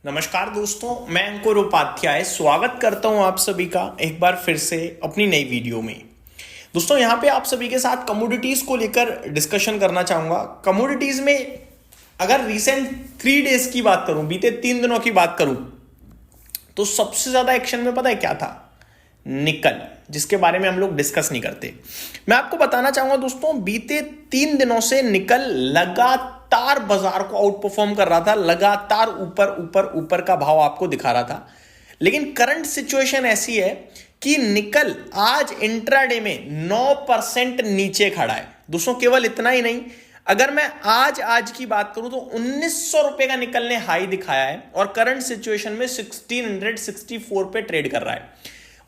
नमस्कार दोस्तों, मैं अंकुर उपाध्याय स्वागत करता हूं आप सभी का एक बार फिर से अपनी नई वीडियो में। दोस्तों यहां पे आप सभी के साथ कमोडिटीज को लेकर डिस्कशन करना चाहूंगा। कमोडिटीज में अगर रिसेंट 3 डेज की बात करूं, बीते 3 दिनों की बात करूं, तो सबसे ज्यादा एक्शन में पता है क्या था? निकल, जिसके बारे में हम लोग डिस्कस नहीं करते। मैं आपको बताना चाहूंगा दोस्तों, बीते 3 दिनों से निकल लगातार बाजार को आउट परफॉर्म कर रहा था, लगातार ऊपर ऊपर ऊपर का भाव आपको दिखा रहा था। लेकिन करंट सिचुएशन ऐसी है कि निकल आज इंट्राडे में 9% नीचे खड़ा है। दोस्तों केवल इतना ही नहीं, अगर मैं आज की बात करूं तो 1900 रुपए का निकल ने हाई दिखाया है और करंट सिचुएशन में 1664 पे ट्रेड कर रहा है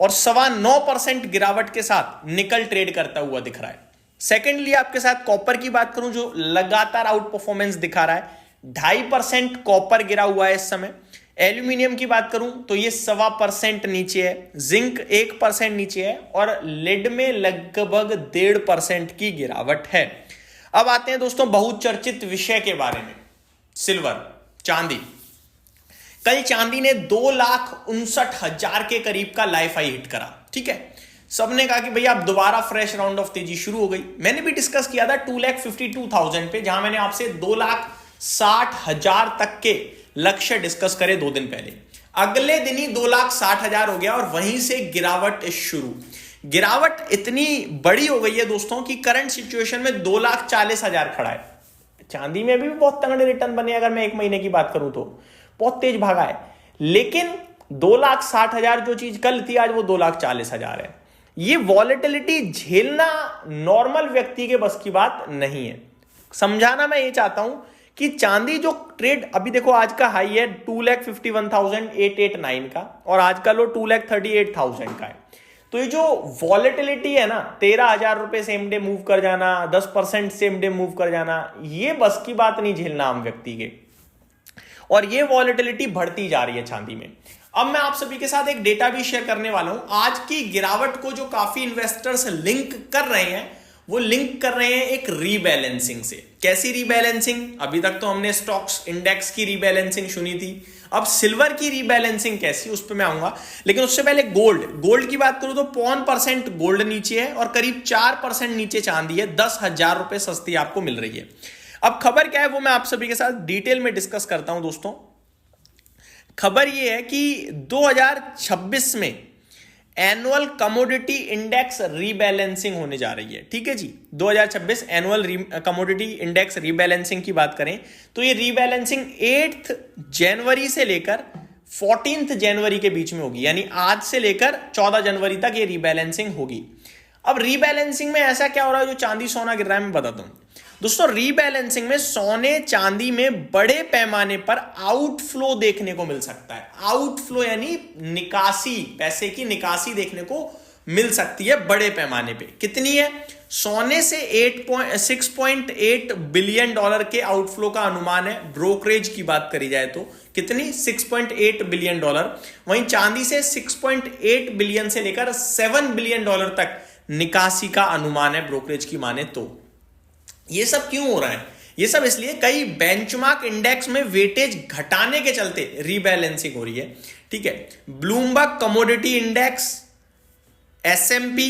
और 9.25% गिरावट के साथ निकल ट्रेड करता हुआ दिख रहा है। सेकेंडली आपके साथ कॉपर की बात करूं जो लगातार आउट परफॉर्मेंस दिखा रहा है, 2.5% कॉपर गिरा हुआ है इस समय। एल्यूमिनियम की बात करूं तो ये 1.25% नीचे है, जिंक 1% नीचे है और लेड में लगभग 1.5% की गिरावट है। अब आते हैं दोस्तों बहुचर्चित विषय के बारे में, सिल्वर, चांदी। कल चांदी ने 2,59,000 के करीब का लाइफ हाई हिट करा। ठीक है, सबने कहा कि भैया अब दोबारा फ्रेश राउंड ऑफ तेजी शुरू हो गई। मैंने भी डिस्कस किया था 2,52,000 पे, जहां मैंने आपसे 2,60,000 तक के लक्ष्य डिस्कस करे 2 दिन पहले। अगले दिन ही 2,60,000 हो गया और वहीं से गिरावट शुरू। गिरावट इतनी बड़ी हो गई है दोस्तों कि करंट सिचुएशन में 2,40,000 खड़ा है। चांदी में भी बहुत तगड़े रिटर्न बने, अगर मैं 1 महीने की बात करूं तो बहुत तेज भागा है। लेकिन 2,60,000 जो चीज कल थी आज वो 2,40,000 है। ये वॉलेटिलिटी झेलना नॉर्मल व्यक्ति के बस की बात नहीं है। समझाना मैं ये चाहता हूं कि चांदी जो ट्रेड अभी देखो, आज का हाई है 2,51,889 का और आज का लो 2,38,000 का है। तो ये जो वॉलेटिलिटी है ना, 13,000 रुपए सेम डे मूव कर जाना, 10% सेम डे मूव कर जाना, ये बस की बात नहीं झेलना आम व्यक्ति के। और ये वॉलेटिलिटी बढ़ती जा रही है चांदी में। अब मैं आप सभी के साथ एक डेटा भी शेयर करने वाला हूं। आज की गिरावट को जो काफी इन्वेस्टर्स लिंक कर रहे हैं, वो लिंक कर रहे हैं एक रीबैलेंसिंग से। कैसी रीबैलेंसिंग? अभी तक तो हमने स्टॉक्स इंडेक्स की रीबैलेंसिंग सुनी थी, अब सिल्वर की रीबैलेंसिंग कैसी, उस पर मैं आऊंगा। लेकिन उससे पहले गोल्ड की बात करूं तो 5% गोल्ड नीचे है और करीब 4% नीचे चांदी है। 10,000 रुपए सस्ती आपको मिल रही है। अब खबर क्या है वो मैं आप सभी के साथ डिटेल में डिस्कस करता हूं दोस्तों। खबर यह है कि 2026 में एनुअल कमोडिटी इंडेक्स रीबैलेंसिंग होने जा रही है। ठीक है जी, 2026 एनुअल कमोडिटी इंडेक्स रीबैलेंसिंग की बात करें तो ये रीबैलेंसिंग 8 जनवरी से लेकर 14 जनवरी के बीच में होगी, यानी आज से लेकर 14 जनवरी तक ये रीबैलेंसिंग होगी। अब रीबैलेंसिंग में ऐसा क्या हो रहा है जो चांदी सोना गिर रहा है, मैं बताता हूं दोस्तों। रीबैलेंसिंग में सोने चांदी में बड़े पैमाने पर आउटफ्लो देखने को मिल सकता है। आउटफ्लो यानी निकासी, पैसे की निकासी देखने को मिल सकती है बड़े पैमाने पे। कितनी है? सोने से 6.8 बिलियन डॉलर के आउटफ्लो का अनुमान है। ब्रोकरेज की बात करी जाए तो कितनी? 6.8 बिलियन डॉलर। वहीं चांदी से 6.8 बिलियन से लेकर 7 बिलियन डॉलर तक निकासी का अनुमान है ब्रोकरेज की माने तो। ये सब क्यों हो रहा है? ये सब इसलिए कई बेंचमार्क इंडेक्स में वेटेज घटाने के चलते रीबैलेंसिंग हो रही है। ठीक है, Bloomberg commodity index, S&P,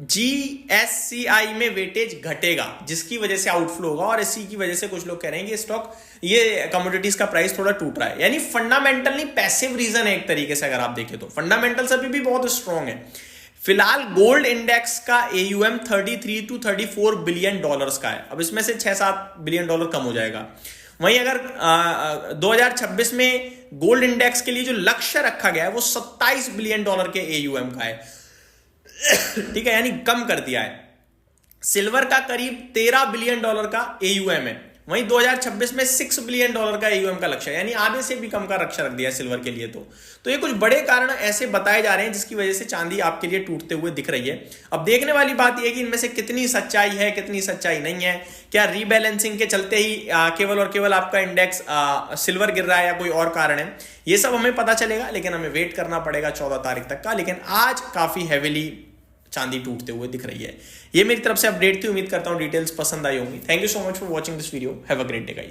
GSCI में वेटेज घटेगा जिसकी वजह से आउटफ्लो होगा और इसी की वजह से कुछ लोग कह रहे हैं कि स्टॉक, ये कमोडिटीज का प्राइस थोड़ा टूट रहा है। यानी फंडामेंटल नहीं, पैसिव रीजन है एक तरीके से। अगर आप देखें तो फंडामेंटल्स अभी भी बहुत स्ट्रॉन्ग है। फिलहाल गोल्ड इंडेक्स का AUM 33 to 34 बिलियन डॉलर्स का है। अब इसमें से 6-7 बिलियन डॉलर कम हो जाएगा। वहीं अगर 2026 में गोल्ड इंडेक्स के लिए जो लक्ष्य रखा गया है वो 27 बिलियन डॉलर के AUM का है। ठीक है, यानी कम कर दिया है। सिल्वर का करीब 13 बिलियन डॉलर का AUM है। वहीं 2026 में 6 बिलियन डॉलर का AUM का लक्ष्य है, यानी आधे से भी कम का लक्ष्य रख दिया है सिल्वर के लिए। तो ये कुछ बड़े कारण ऐसे बताए जा रहे हैं जिसकी वजह से चांदी आपके लिए टूटते हुए दिख रही है। अब देखने वाली बात यह है कि इनमें से कितनी सच्चाई है, कितनी सच्चाई नहीं है। क्या रीबैलेंसिंग के चलते ही केवल और केवल आपका इंडेक्स सिल्वर गिर रहा है या कोई और कारण है, ये सब हमें पता चलेगा। लेकिन हमें वेट करना पड़ेगा 14 तारीख तक का। लेकिन आज काफी हैविली चांदी टूटते हुए दिख रही है। ये मेरी तरफ से अपडेट थी, उम्मीद करता हूं डिटेल्स पसंद आई होंगी। Thank you so much for watching this video. Have a great day guys.